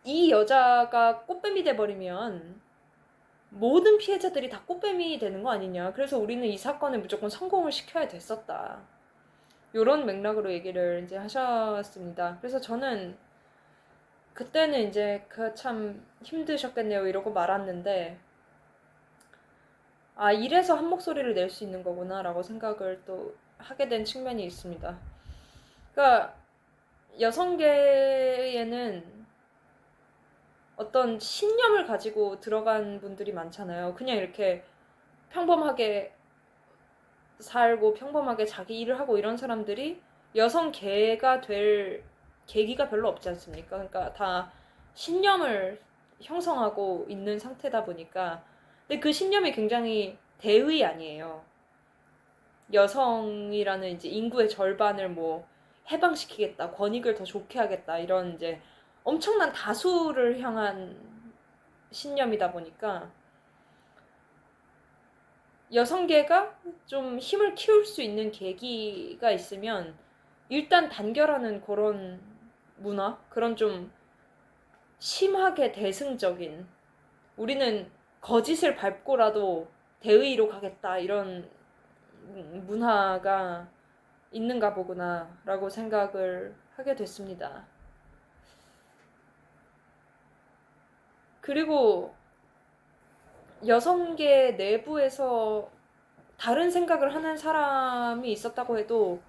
이 여자가 꽃뱀이 돼버리면 모든 피해자들이 다 꽃뱀이 되는 거 아니냐. 그래서 우리는 이 사건을 무조건 성공을 시켜야 됐었다. 요런 맥락으로 얘기를 이제 하셨습니다. 그래서 저는 그때는 이제 참 힘드셨겠네요 이러고 말았는데 이래서 한 목소리를 낼 수 있는 거구나 라고 생각을 또 하게 된 측면이 있습니다. 그러니까 여성계에는 어떤 신념을 가지고 들어간 분들이 많잖아요. 그냥 이렇게 평범하게 살고 평범하게 자기 일을 하고 이런 사람들이 여성계가 될 계기가 별로 없지 않습니까? 그러니까 다 신념을 형성하고 있는 상태다 보니까 근데 그 신념이 굉장히 대의 아니에요. 여성이라는 이제 인구의 절반을 뭐 해방시키겠다, 권익을 더 좋게 하겠다 이런 이제 엄청난 다수를 향한 신념이다 보니까 여성계가 좀 힘을 키울 수 있는 계기가 있으면 일단 단결하는 그런 문화, 그런 좀 심하게 대승적인, 우리는 거짓을 밟고라도 대의로 가겠다, 이런 문화가 있는가 보구나 라고 생각을 하게 됐습니다. 그리고 여성계 내부에서 다른 생각을 하는 사람이 있었다고 해도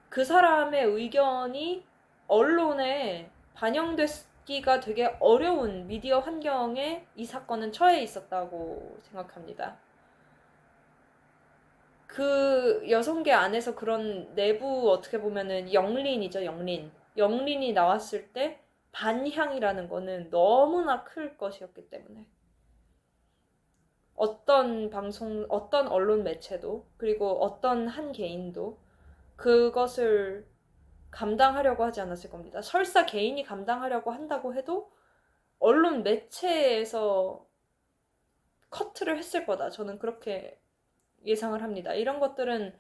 그 사람의 의견이 언론에 반영되기가 되게 어려운 미디어 환경에 이 사건은 처해 있었다고 생각합니다. 그 여성계 안에서 그런 내부, 어떻게 보면은 영린이죠, 영린. 영린이 나왔을 때 반향이라는 거는 너무나 클 것이었기 때문에 어떤 방송, 어떤 언론 매체도, 그리고 어떤 한 개인도 그것을 감당하려고 하지 않았을 겁니다. 설사 개인이 감당하려고 한다고 해도 언론 매체에서 커트를 했을 거다. 저는 그렇게 예상을 합니다. 이런 것들은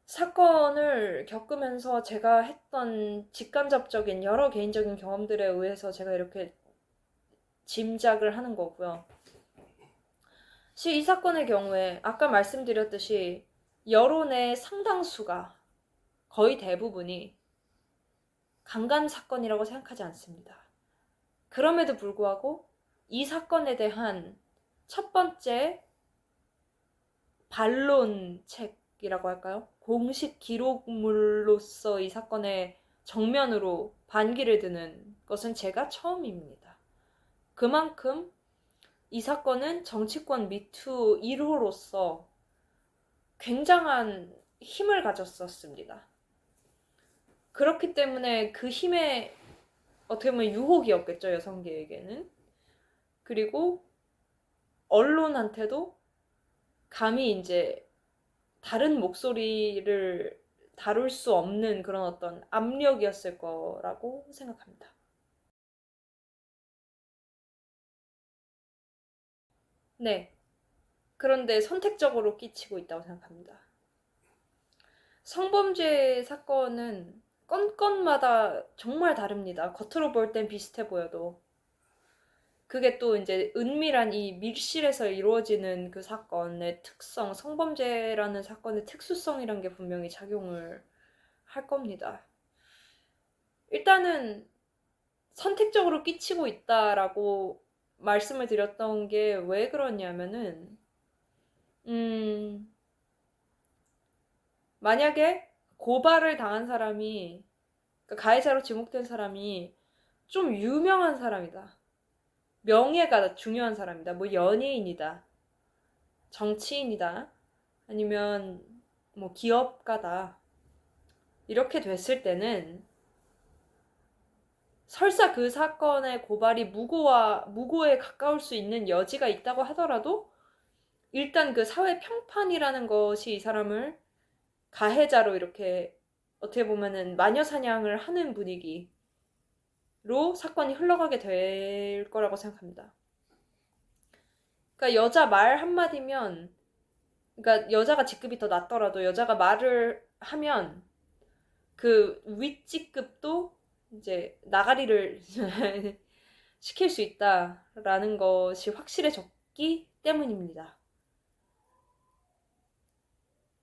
사건을 겪으면서 제가 했던 직간접적인 여러 개인적인 경험들에 의해서 제가 이렇게 짐작을 하는 거고요. 이 사건의 경우에 아까 말씀드렸듯이 여론의 상당수가, 거의 대부분이 강간 사건이라고 생각하지 않습니다. 그럼에도 불구하고 이 사건에 대한 첫 번째 반론책이라고 할까요? 공식 기록물로서 이 사건의 정면으로 반기를 드는 것은 제가 처음입니다. 그만큼 이 사건은 정치권 미투 1호로서 굉장한 힘을 가졌었습니다. 그렇기 때문에 그 힘의 어떻게 보면 유혹이었겠죠, 여성계에게는. 그리고 언론한테도 감히 이제 다른 목소리를 다룰 수 없는 그런 어떤 압력이었을 거라고 생각합니다. 네. 그런데 선택적으로 끼치고 있다고 생각합니다. 성범죄 사건은 건건마다 정말 다릅니다. 겉으로 볼 땐 비슷해 보여도. 그게 또 이제 은밀한 이 밀실에서 이루어지는 그 사건의 특성, 성범죄라는 사건의 특수성이란 게 분명히 작용을 할 겁니다. 일단은 선택적으로 끼치고 있다라고 말씀을 드렸던 게 왜 그러냐면은, 만약에 고발을 당한 사람이, 그러니까 가해자로 지목된 사람이 좀 유명한 사람이다. 명예가 중요한 사람이다. 뭐 연예인이다. 정치인이다. 아니면 뭐 기업가다. 이렇게 됐을 때는 설사 그 사건의 고발이 무고에 가까울 수 있는 여지가 있다고 하더라도 일단 그 사회 평판이라는 것이 이 사람을 가해자로 이렇게 어떻게 보면은 마녀 사냥을 하는 분위기로 사건이 흘러가게 될 거라고 생각합니다. 그러니까 여자 말 한마디면, 그러니까 여자가 직급이 더 낮더라도 여자가 말을 하면 그 윗직급도 이제 나가리를 시킬 수 있다라는 것이 확실해졌기 때문입니다.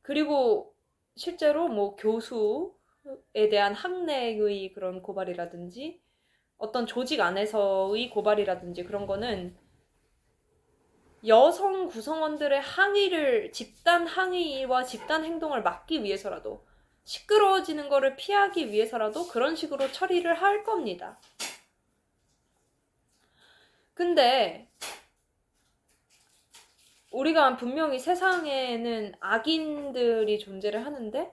그리고 실제로 뭐 교수에 대한 학내의 그런 고발이라든지 어떤 조직 안에서의 고발이라든지 그런 거는 여성 구성원들의 집단 항의와 집단 행동을 막기 위해서라도, 시끄러워지는 거를 피하기 위해서라도 그런 식으로 처리를 할 겁니다. 근데 우리가 분명히 세상에는 악인들이 존재를 하는데,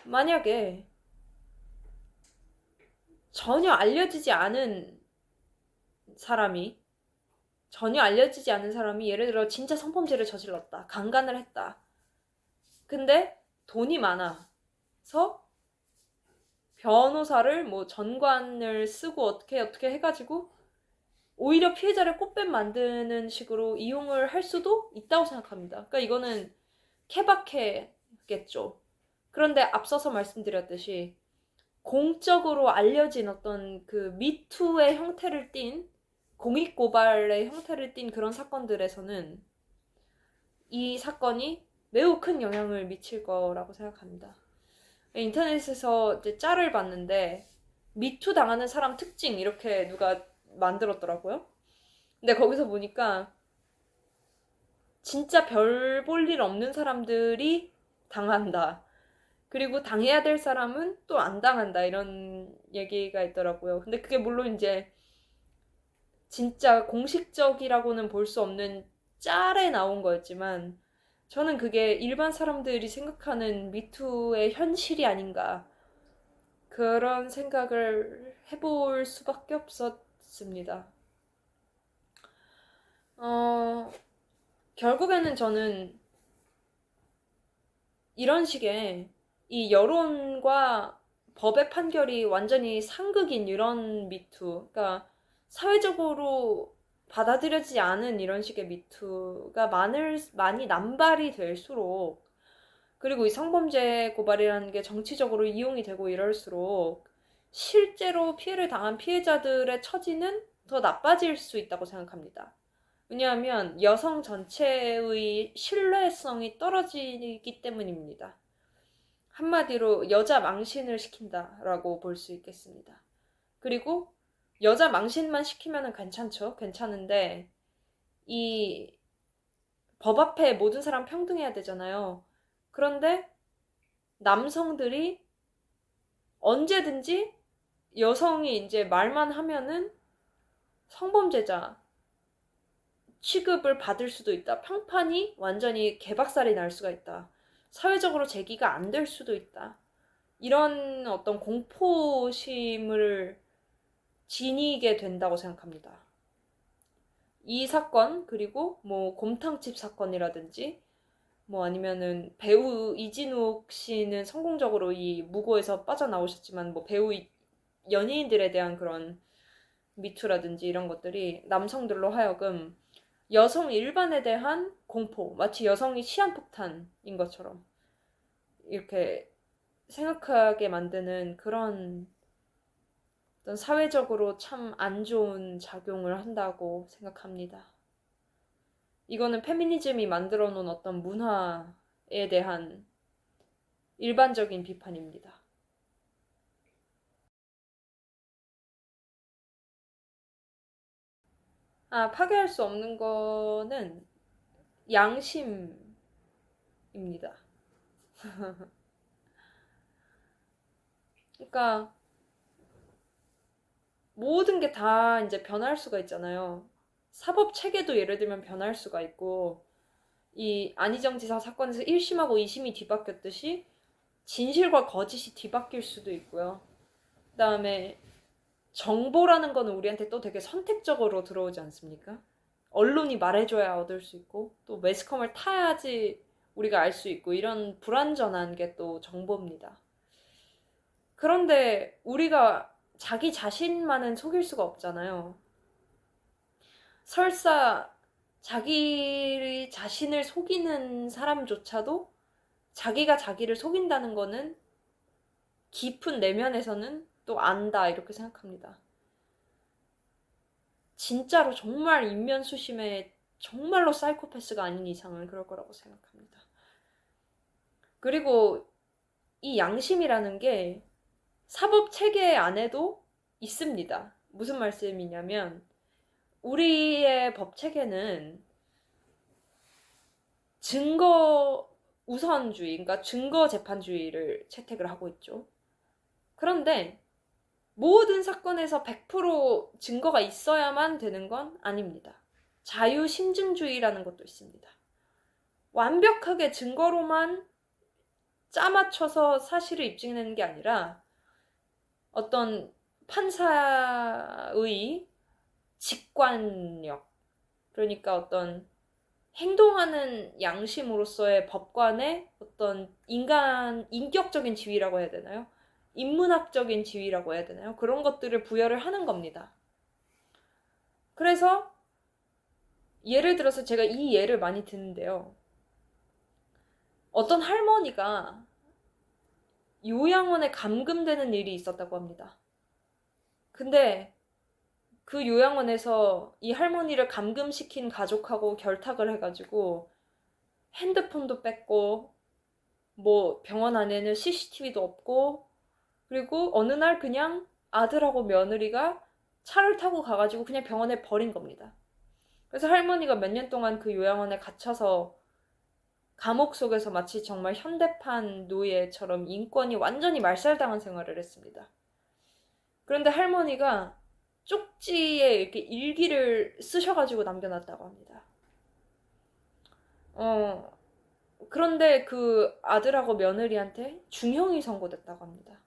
만약에 전혀 알려지지 않은 사람이 예를 들어 진짜 성범죄를 저질렀다. 강간을 했다. 근데 돈이 많아서 변호사를 뭐 전관을 쓰고 어떻게 해가지고 오히려 피해자를 꽃뱀 만드는 식으로 이용을 할 수도 있다고 생각합니다. 그러니까 이거는 케바케겠죠. 그런데 앞서서 말씀드렸듯이 공적으로 알려진 어떤 그 미투의 형태를 띤, 공익고발의 형태를 띤 그런 사건들에서는 이 사건이 매우 큰 영향을 미칠 거라고 생각합니다. 인터넷에서 이제 짤을 봤는데 미투 당하는 사람 특징 이렇게 누가 만들었더라고요. 근데 거기서 보니까 진짜 별 볼 일 없는 사람들이 당한다. 그리고 당해야 될 사람은 또 안 당한다. 이런 얘기가 있더라고요. 근데 그게 물론 이제 진짜 공식적이라고는 볼 수 없는 짤에 나온 거였지만 저는 그게 일반 사람들이 생각하는 미투의 현실이 아닌가. 그런 생각을 해볼 수밖에 없었습니다. 결국에는 저는 이런 식의 이 여론과 법의 판결이 완전히 상극인 이런 미투, 그러니까 사회적으로 받아들여지지 않은 이런 식의 미투가 많이 남발이 될수록, 그리고 이 성범죄 고발이라는 게 정치적으로 이용이 되고 이럴수록 실제로 피해를 당한 피해자들의 처지는 더 나빠질 수 있다고 생각합니다. 왜냐하면 여성 전체의 신뢰성이 떨어지기 때문입니다. 한마디로 여자 망신을 시킨다라고 볼 수 있겠습니다. 그리고 여자 망신만 시키면 괜찮죠. 괜찮은데 이 법 앞에 모든 사람 평등해야 되잖아요. 그런데 남성들이 언제든지 여성이 이제 말만 하면은 성범죄자 취급을 받을 수도 있다. 평판이 완전히 개박살이 날 수가 있다. 사회적으로 제기가 안 될 수도 있다. 이런 어떤 공포심을 지니게 된다고 생각합니다. 이 사건, 그리고 뭐 곰탕집 사건이라든지 뭐 아니면은 배우 이진욱 씨는 성공적으로 이 무고에서 빠져나오셨지만 뭐 배우 연예인들에 대한 그런 미투라든지 이런 것들이 남성들로 하여금 여성 일반에 대한 공포, 마치 여성이 시한폭탄인 것처럼 이렇게 생각하게 만드는 그런 어떤 사회적으로 참 안 좋은 작용을 한다고 생각합니다. 이거는 페미니즘이 만들어 놓은 어떤 문화에 대한 일반적인 비판입니다. 파괴할 수 없는 거는 양심입니다. 그러니까 모든 게 다 이제 변할 수가 있잖아요. 사법 체계도 예를 들면 변할 수가 있고, 이 안희정 지사 사건에서 1심하고 2심이 뒤바뀌었듯이 진실과 거짓이 뒤바뀔 수도 있고요. 그 다음에 정보라는 거는 우리한테 또 되게 선택적으로 들어오지 않습니까? 언론이 말해줘야 얻을 수 있고, 또 매스컴을 타야지 우리가 알 수 있고, 이런 불완전한 게 또 정보입니다. 그런데 우리가 자기 자신만은 속일 수가 없잖아요. 설사 자기 자신을 속이는 사람조차도 자기가 자기를 속인다는 거는 깊은 내면에서는 또 안다, 이렇게 생각합니다. 진짜로 정말 인면수심에 정말로 사이코패스가 아닌 이상은 그럴 거라고 생각합니다. 그리고 이 양심이라는 게 사법 체계 안에도 있습니다. 무슨 말씀이냐면 우리의 법 체계는 증거 우선주의, 그러니까 증거 재판주의를 채택을 하고 있죠. 그런데 모든 사건에서 100% 증거가 있어야만 되는 건 아닙니다. 자유심증주의라는 것도 있습니다. 완벽하게 증거로만 짜맞춰서 사실을 입증해내는 게 아니라 어떤 판사의 직관력, 그러니까 어떤 행동하는 양심으로서의 법관의 어떤 인격적인 지위라고 해야 되나요? 인문학적인 지위라고 해야 되나요? 그런 것들을 부여를 하는 겁니다. 그래서 예를 들어서 제가 이 예를 많이 듣는데요. 어떤 할머니가 요양원에 감금되는 일이 있었다고 합니다. 근데 그 요양원에서 이 할머니를 감금시킨 가족하고 결탁을 해가지고 핸드폰도 뺐고 뭐 병원 안에는 CCTV도 없고 그리고 어느 날 그냥 아들하고 며느리가 차를 타고 가가지고 그냥 병원에 버린 겁니다. 그래서 할머니가 몇 년 동안 그 요양원에 갇혀서 감옥 속에서 마치 정말 현대판 노예처럼 인권이 완전히 말살당한 생활을 했습니다. 그런데 할머니가 쪽지에 이렇게 일기를 쓰셔가지고 남겨놨다고 합니다. 그런데 그 아들하고 며느리한테 중형이 선고됐다고 합니다.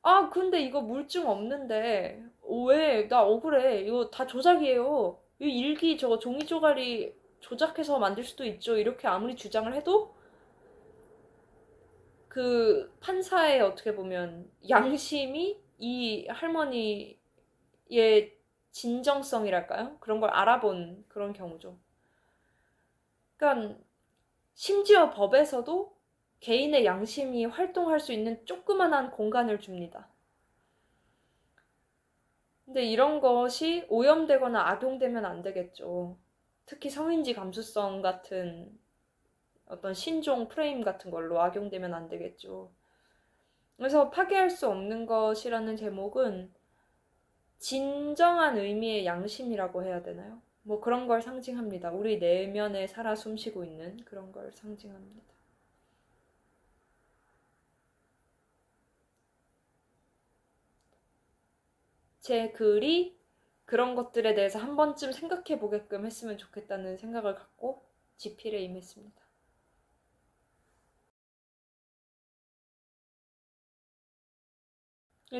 아, 근데 이거 물증 없는데, 왜? 나 억울해. 이거 다 조작이에요. 이 일기 저거 종이 조각이 조작해서 만들 수도 있죠. 이렇게 아무리 주장을 해도 그 판사의 어떻게 보면 양심이 이 할머니의 진정성이랄까요? 그런 걸 알아본 그런 경우죠. 그러니까 심지어 법에서도 개인의 양심이 활동할 수 있는 조그만한 공간을 줍니다. 근데 이런 것이 오염되거나 악용되면 안 되겠죠. 특히 성인지 감수성 같은 어떤 신종 프레임 같은 걸로 악용되면 안 되겠죠. 그래서 파괴할 수 없는 것이라는 제목은 진정한 의미의 양심이라고 해야 되나요? 뭐 그런 걸 상징합니다. 우리 내면에 살아 숨쉬고 있는 그런 걸 상징합니다. 제 글이 그런 것들에 대해서 한 번쯤 생각해 보게끔 했으면 좋겠다는 생각을 갖고 집필에 임했습니다.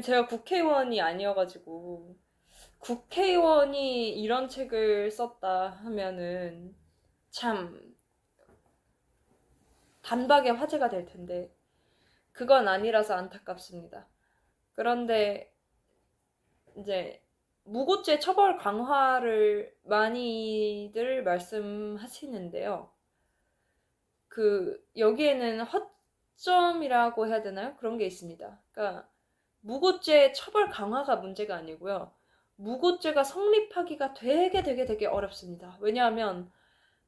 제가 국회의원이 아니어가지고 국회의원이 이런 책을 썼다 하면은 참 단박에 화제가 될 텐데 그건 아니라서 안타깝습니다. 그런데 이제 무고죄 처벌 강화를 많이들 말씀하시는데요. 여기에는 허점이라고 해야 되나요? 그런 게 있습니다. 그러니까 무고죄 처벌 강화가 문제가 아니고요. 무고죄가 성립하기가 되게 어렵습니다. 왜냐하면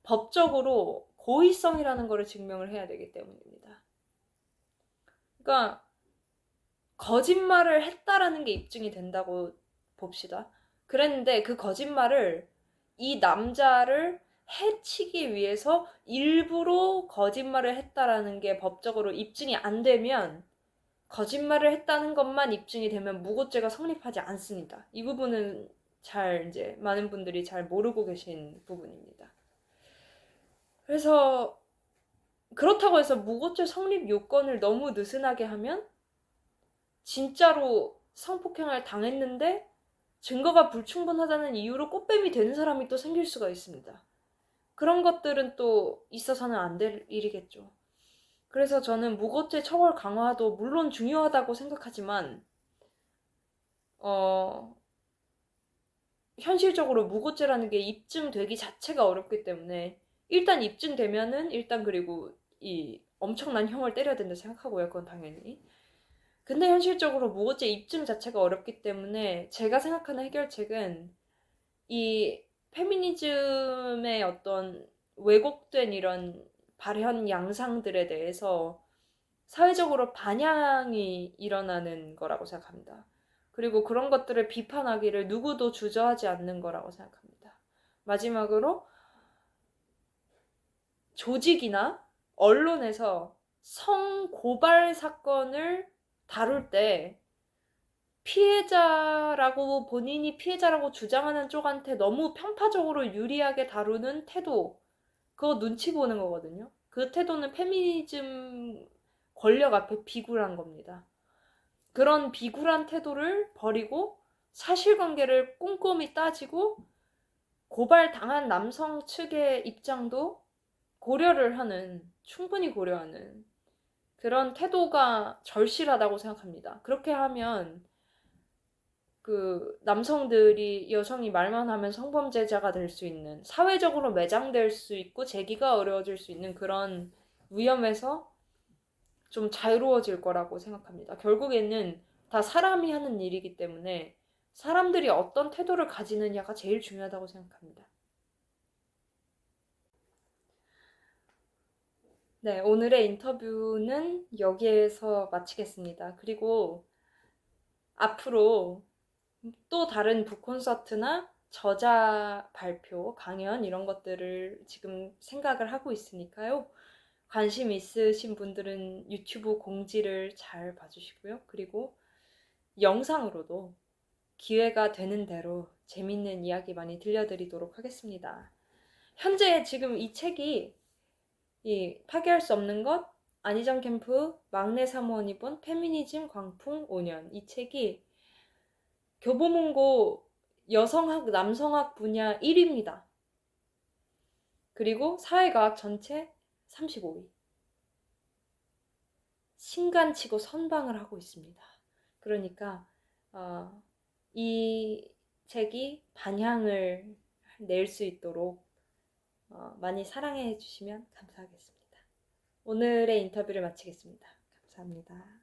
법적으로 고의성이라는 거를 증명을 해야 되기 때문입니다. 그러니까 거짓말을 했다라는 게 입증이 된다고 봅시다. 그랬는데 그 거짓말을 이 남자를 해치기 위해서 일부러 거짓말을 했다라는 게 법적으로 입증이 안 되면 거짓말을 했다는 것만 입증이 되면 무고죄가 성립하지 않습니다. 이 부분은 이제 많은 분들이 잘 모르고 계신 부분입니다. 그래서 그렇다고 해서 무고죄 성립 요건을 너무 느슨하게 하면 진짜로 성폭행을 당했는데 증거가 불충분하다는 이유로 꽃뱀이 되는 사람이 또 생길 수가 있습니다. 그런 것들은 또 있어서는 안 될 일이겠죠. 그래서 저는 무고죄 처벌 강화도 물론 중요하다고 생각하지만 현실적으로 무고죄라는 게 입증되기 자체가 어렵기 때문에 일단 입증되면은 일단 그리고 이 엄청난 형을 때려야 된다 생각하고요. 그건 당연히. 근데 현실적으로 무고죄 입증 자체가 어렵기 때문에 제가 생각하는 해결책은 이 페미니즘의 어떤 왜곡된 이런 발현 양상들에 대해서 사회적으로 반향이 일어나는 거라고 생각합니다. 그리고 그런 것들을 비판하기를 누구도 주저하지 않는 거라고 생각합니다. 마지막으로 조직이나 언론에서 성고발 사건을 다룰 때 피해자라고 본인이 피해자라고 주장하는 쪽한테 너무 편파적으로 유리하게 다루는 태도, 그거 눈치 보는 거거든요. 그 태도는 페미니즘 권력 앞에 비굴한 겁니다. 그런 비굴한 태도를 버리고 사실관계를 꼼꼼히 따지고 고발당한 남성 측의 입장도 고려를 하는, 충분히 고려하는 그런 태도가 절실하다고 생각합니다. 그렇게 하면 남성들이 여성이 말만 하면 성범죄자가 될 수 있는, 사회적으로 매장될 수 있고 재기가 어려워질 수 있는 그런 위험에서 좀 자유로워질 거라고 생각합니다. 결국에는 다 사람이 하는 일이기 때문에 사람들이 어떤 태도를 가지느냐가 제일 중요하다고 생각합니다. 네, 오늘의 인터뷰는 여기에서 마치겠습니다. 그리고 앞으로 또 다른 북콘서트나 저자 발표, 강연 이런 것들을 지금 생각을 하고 있으니까요. 관심 있으신 분들은 유튜브 공지를 잘 봐주시고요. 그리고 영상으로도 기회가 되는 대로 재밌는 이야기 많이 들려드리도록 하겠습니다. 현재 지금 이 책이 파괴할 수 없는 것, 안희정 캠프 막내 사무원이 본 페미니즘 광풍 5년, 이 책이 교보문고 여성학, 남성학 분야 1위입니다. 그리고 사회과학 전체 35위. 신간치고 선방을 하고 있습니다. 그러니까 이 책이 반향을 낼 수 있도록 많이 사랑해 주시면 감사하겠습니다. 오늘의 인터뷰를 마치겠습니다. 감사합니다.